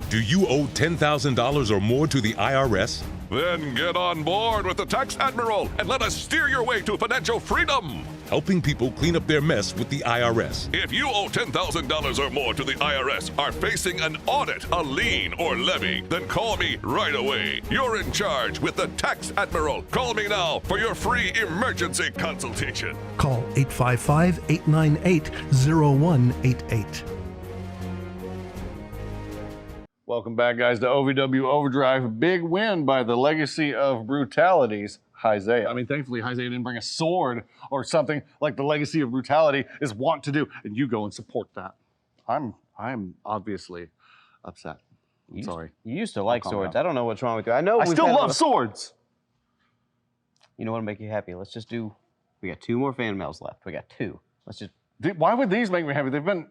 Do you owe $10,000 or more to the IRS? Then get on board with the Tax Admiral and let us steer your way to financial freedom. Helping people clean up their mess with the IRS. If you owe $10,000 or more to the IRS, are facing an audit, a lien, or levy, then call me right away. You're in charge with the Tax Admiral. Call me now for your free emergency consultation. Call 855-898-0188. Welcome back, guys, to OVW Overdrive. Big win by the Legacy of Brutalities, Isaiah. I mean, thankfully, Isaiah didn't bring a sword or something like the Legacy of Brutality is wont to do, and you go and support that. I'm obviously upset. I'm sorry. You used to like swords. I don't know what's wrong with you. I know. I still love swords. You know what'll make you happy? Let's just do. We got 2 more fan mails left. We got 2. Let's just. Why would these make me happy? They've been.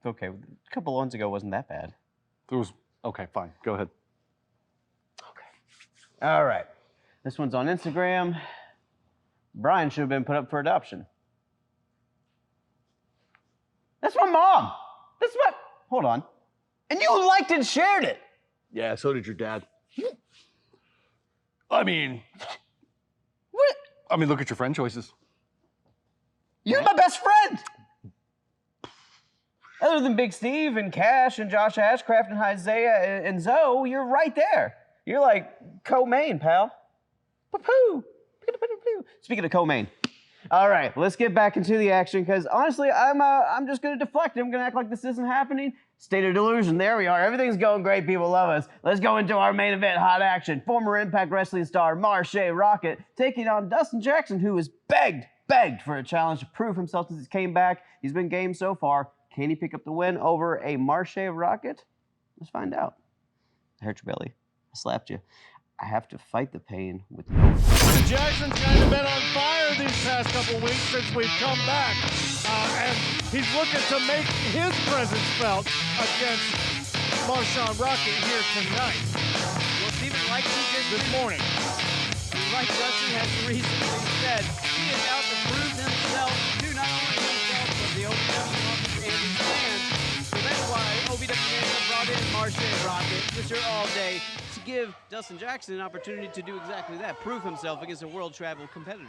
Okay, a couple of months ago wasn't that bad. There was. Okay, fine. Go ahead. Okay. All right. This one's on Instagram. Bryan should have been put up for adoption. That's my mom. That's what. Hold on. And you liked and shared it. Yeah, so did your dad. I mean. What? I mean, look at your friend choices. You're my best friend. Other than Big Steve and Cash and Josh Ashcraft and Isaiah and Zoe, you're right there. You're like co-main, pal. Poo-poo. Speaking of co-main. All right, let's get back into the action because honestly, I'm just going to deflect it. I'm going to act like this isn't happening. State of delusion. There we are. Everything's going great. People love us. Let's go into our main event, hot action. Former Impact Wrestling star Marshe Rockett taking on Dustin Jackson, who has begged for a challenge to prove himself since he came back. He's been game so far. Can he pick up the win over a Marshe Rockett? Let's find out. I hurt your belly. I slapped you. I have to fight the pain with you. Jackson's kind of been on fire these past couple weeks since we've come back. And he's looking to make his presence felt against Marshe Rockett here tonight. Well, Steven, like he did this morning. Like Dustin has recently said, he is out to prove himself to not only himself, but the OVW office and his fans. So that's why OVW fans have brought in Marshe Rockett, Mr. All Day, to give Dustin Jackson an opportunity to do exactly that, prove himself against a world travel competitor.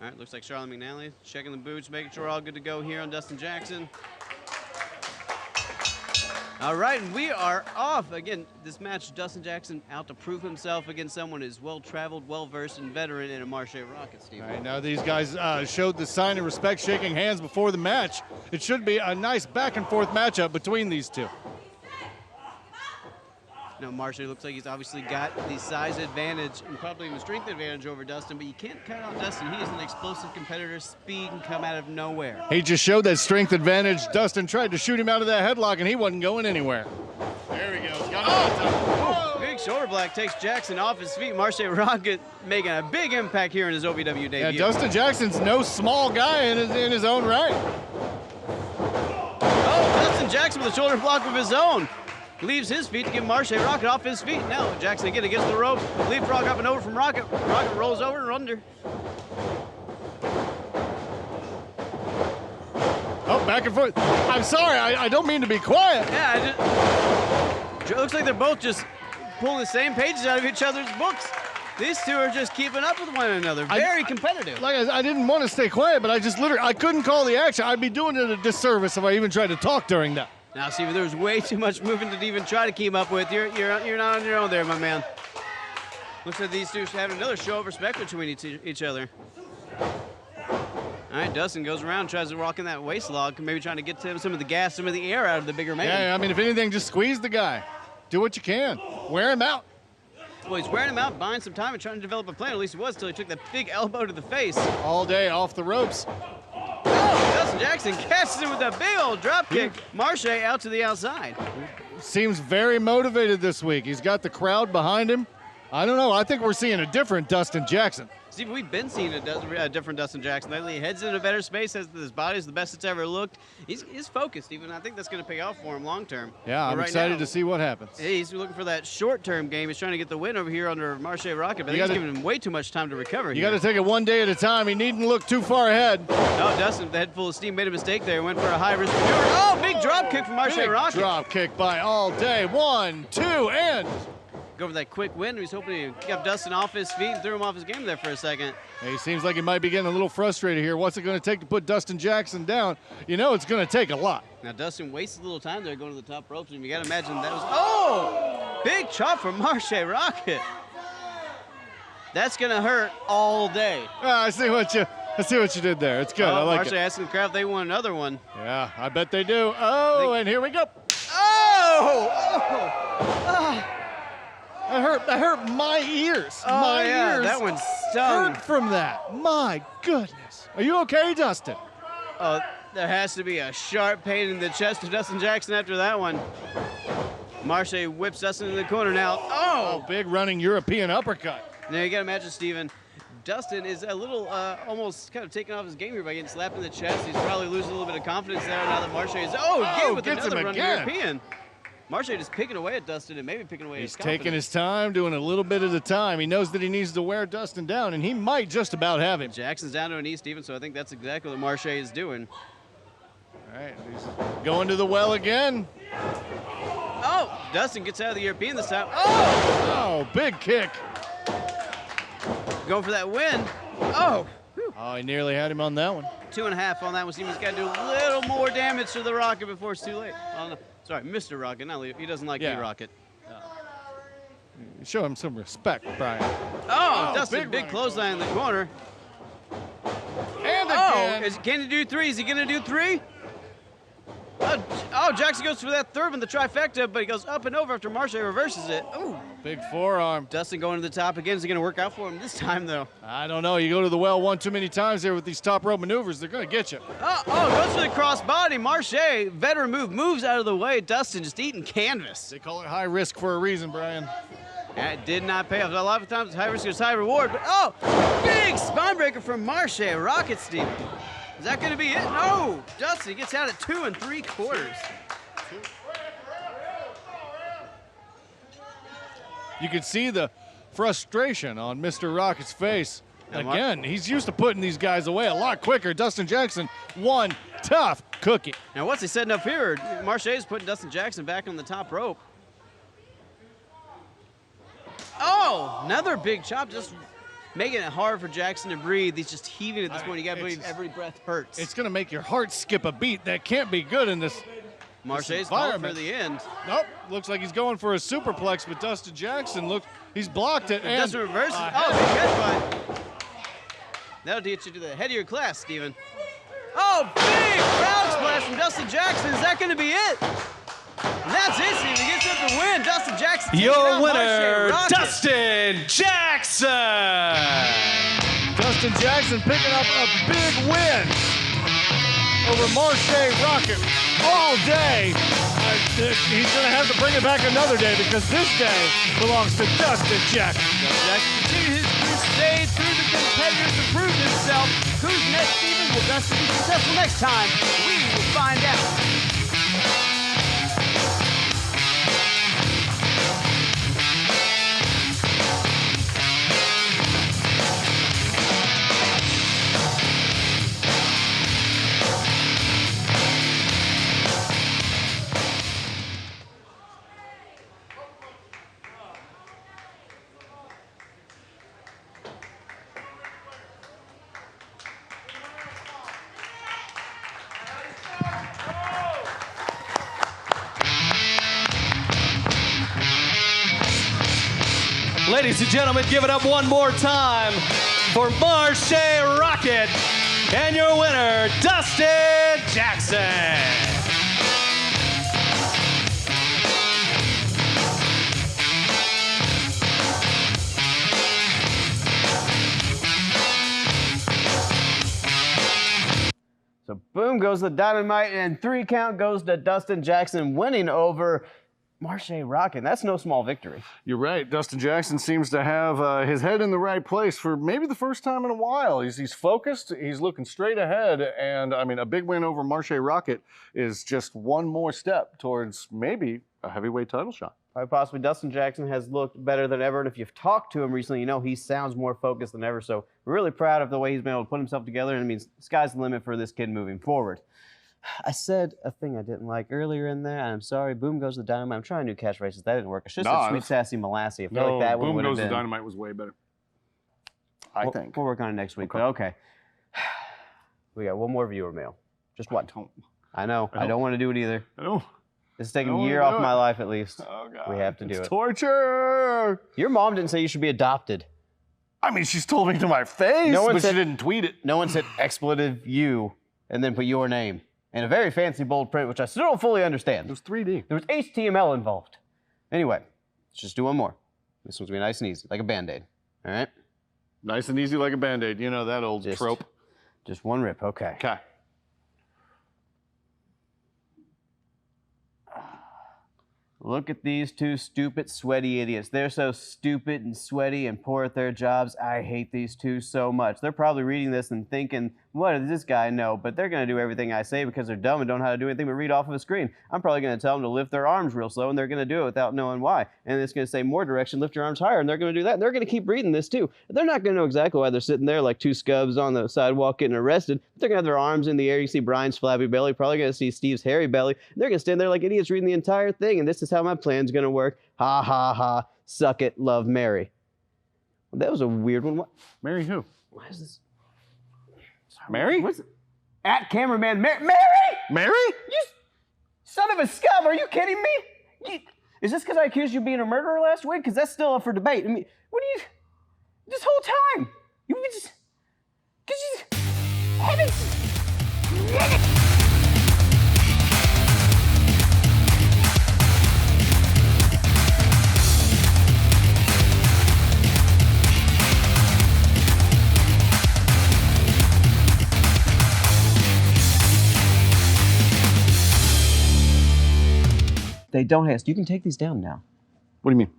All right, looks like Charlotte McNally checking the boots, making sure we're all good to go here on Dustin Jackson. All right, and we are off. Again, this match, Dustin Jackson out to prove himself against someone who's well-traveled, well-versed, and veteran in a Marshe Rockett, Steve. All right, now these guys showed the sign of respect, shaking hands before the match. It should be a nice back-and-forth matchup between these two. Now, Marshe looks like he's obviously got the size advantage and probably the strength advantage over Dustin, but you can't count out Dustin. He is an explosive competitor. Speed can come out of nowhere. He just showed that strength advantage. Dustin tried to shoot him out of that headlock, and he wasn't going anywhere. There he goes. Got him. Big shoulder block takes Jackson off his feet. Marshe Rockett making a big impact here in his OVW debut. Yeah, Dustin Jackson's no small guy in his own right. Oh, Dustin Jackson with a shoulder block of his own. Leaves his feet to get Marshe Rockett off his feet. Now Jackson again against the rope. Leapfrog up and over from Rockett. Rockett rolls over and under. Oh, back and forth. I'm sorry, I don't mean to be quiet. Yeah, it looks like they're both just pulling the same pages out of each other's books. These two are just keeping up with one another. Very competitive. Like I didn't want to stay quiet, but I just literally, I couldn't call the action. I'd be doing it a disservice if I even tried to talk during that. Now, Steven, there was way too much movement to even try to keep up with. You're not on your own there, my man. Looks like these two should have another show of respect between each other. All right, Dustin goes around, tries to rock in that waist lock, maybe trying to get to some of the gas, some of the air out of the bigger man. Yeah, I mean, if anything, just squeeze the guy. Do what you can. Wear him out. Well, he's wearing him out, buying some time and trying to develop a plan. At least he was, until he took that big elbow to the face. All day off the ropes. Oh, Dustin Jackson catches him with a big old drop kick. Marshe out to the outside. Seems very motivated this week. He's got the crowd behind him. I don't know. I think we're seeing a different Dustin Jackson. See, we've been seeing a different Dustin Jackson lately. He heads in a better space, says that his body's the best it's ever looked. He's focused, even. I think that's going to pay off for him long term. Yeah, I'm excited to see what happens. He's looking for that short-term game. He's trying to get the win over here under Marshe Rockett, but he's giving him way too much time to recover. You got to take it one day at a time. He needn't look too far ahead. Oh, Dustin, the head full of steam, made a mistake there. Went for a high-risk maneuver. Oh, big drop kick from Marshe Rockett. Drop kick by All Day. 1, 2, and... Go for that quick win. He's hoping to get Dustin off his feet and threw him off his game there for a second. He seems like he might be getting a little frustrated here. What's it going to take to put Dustin Jackson down? You know it's going to take a lot. Now, Dustin wastes a little time there going to the top ropes, and you got to imagine that was... Oh! Big chop from Marshe Rockett. That's going to hurt all day. I see what you did there. It's good. I like Marshe it. asking the crowd if they want another one. Yeah, I bet they do. Oh, and here we go. That hurt my ears. Oh, my yeah, ears. that one stung. Hurt from that. My goodness. Are you okay, Dustin? Oh, there has to be a sharp pain in the chest of Dustin Jackson after that one. Marshe whips Dustin in the corner now. Oh! Big running European uppercut. Now, you got to imagine, Steven, Dustin is a little almost kind of taking off his game here by getting slapped in the chest. He's probably losing a little bit of confidence there now that Marshe is... Oh, with gets another him running again. European. Marshe just picking away at Dustin and maybe picking away at his confidence. Taking his time, doing a little bit at a time. He knows that he needs to wear Dustin down, and he might just about have him. Jackson's down to a knee, Steven, so I think that's exactly what Marshe is doing. All right, he's going to the well again. Oh, Dustin gets out of the European this time. Oh, big kick. Going for that win. Oh. Whew. Oh, he nearly had him on that one. 2.5 on that one. Steven's got to do a little more damage to the Rocket before it's too late. Oh, no. Sorry, Mr. Rocket, not Leo. He doesn't like the Rocket. Show him some respect, Bryan. Oh, Dustin, big clothesline in the corner. And again. Can he do three? Is he going to do three? Oh, Jackson goes for that third one, the trifecta, but he goes up and over after Marshe reverses it. Ooh. Big forearm. Dustin going to the top again. Is it going to work out for him this time, though? I don't know. You go to the well one too many times there with these top rope maneuvers, they're going to get you. Goes for the crossbody. Marshe, veteran move, moves out of the way. Dustin just eating canvas. They call it high risk for a reason, Bryan. That did not pay off. A lot of times, high risk is high reward. But big spine breaker from Marshe Rockett, Steve. Is that going to be it? No. Dustin gets out at 2 3/4. You can see the frustration on Mr. Rockett's face. Again, he's used to putting these guys away a lot quicker. Dustin Jackson, one tough cookie. Now, what's he setting up here? Marshe is putting Dustin Jackson back on the top rope. Oh, another big chop, just making it hard for Jackson to breathe. He's just heaving at this point. You got to believe every breath hurts. It's going to make your heart skip a beat. That can't be good in this Marshe's calling for the end. Nope. Looks like he's going for a superplex, but Dustin Jackson, look, he's blocked it. And Dustin reverses. Big headbutt. That'll get you to the head of your class, Steven. Oh, big crowd splash from Dustin Jackson. Is that going to be it? And that's it, Steven. He gets up to win. Dustin Jackson. Your winner, Dustin Jackson. Dustin Jackson picking up a big win over Marshe Rockett all day. He's going to have to bring it back another day because this day belongs to Dustin Jackson. Jackson continues his crusade through the competitors to prove himself. Who's next, Steven? Will Dustin be successful next time? We will find out. Ladies and gentlemen, give it up one more time for Marshe Rockett and your winner, Dustin Jackson. So boom goes the Dynamite, and 3 count goes to Dustin Jackson, winning over Marshe Rockett. That's no small victory. You're right. Dustin Jackson seems to have his head in the right place for maybe the first time in a while. He's focused. He's looking straight ahead. And, I mean, a big win over Marshe Rockett is just one more step towards maybe a heavyweight title shot. Quite possibly. Dustin Jackson has looked better than ever, and if you've talked to him recently, you know he sounds more focused than ever. So we're really proud of the way he's been able to put himself together, and it means sky's the limit for this kid moving forward. I said a thing I didn't like earlier in there, and I'm sorry. Boom goes the Dynamite. I'm trying new catchphrases. That didn't work. I should have said Sweet Sassy Molassy. I feel like that one would have been. Boom goes the Dynamite was way better. I think. We'll work on it next week, but okay. We got one more viewer mail. Just one. I know. I don't want to do it either. I know. It's taking a year off my life at least. Oh, God. We have to do it. It's torture. Your mom didn't say you should be adopted. I mean, she's told me to my face, but she didn't tweet it. No one said expletive you and then put your name. And a very fancy bold print, which I still don't fully understand. It was 3D. There was HTML involved. Anyway, let's just do one more. This one's going to be nice and easy, like a Band-Aid. All right? Nice and easy like a Band-Aid. You know that old trope. Just one rip. Okay. Okay. Look at these two stupid, sweaty idiots. They're so stupid and sweaty and poor at their jobs. I hate these two so much. They're probably reading this and thinking, what does this guy know? But they're going to do everything I say because they're dumb and don't know how to do anything but read off of a screen. I'm probably going to tell them to lift their arms real slow, and they're going to do it without knowing why. And it's going to say more direction, lift your arms higher, and they're going to do that. And they're going to keep reading this too. They're not going to know exactly why they're sitting there like two scubs on the sidewalk getting arrested. They're going to have their arms in the air. You see Bryan's flabby belly, probably going to see Steve's hairy belly. And they're going to stand there like idiots reading the entire thing. And this is how my plan's going to work. Ha, ha, ha. Suck it. Love Mary. Well, that was a weird one. What? Mary who? Why is this? Mary? What's it? At cameraman Mary? Mary? You son of a scum. Are you kidding me? Is this because I accused you of being a murderer last week? Because that's still up for debate. I mean, what do you... This whole time. You just... Because you haven't... They don't ask. You can take these down now. What do you mean?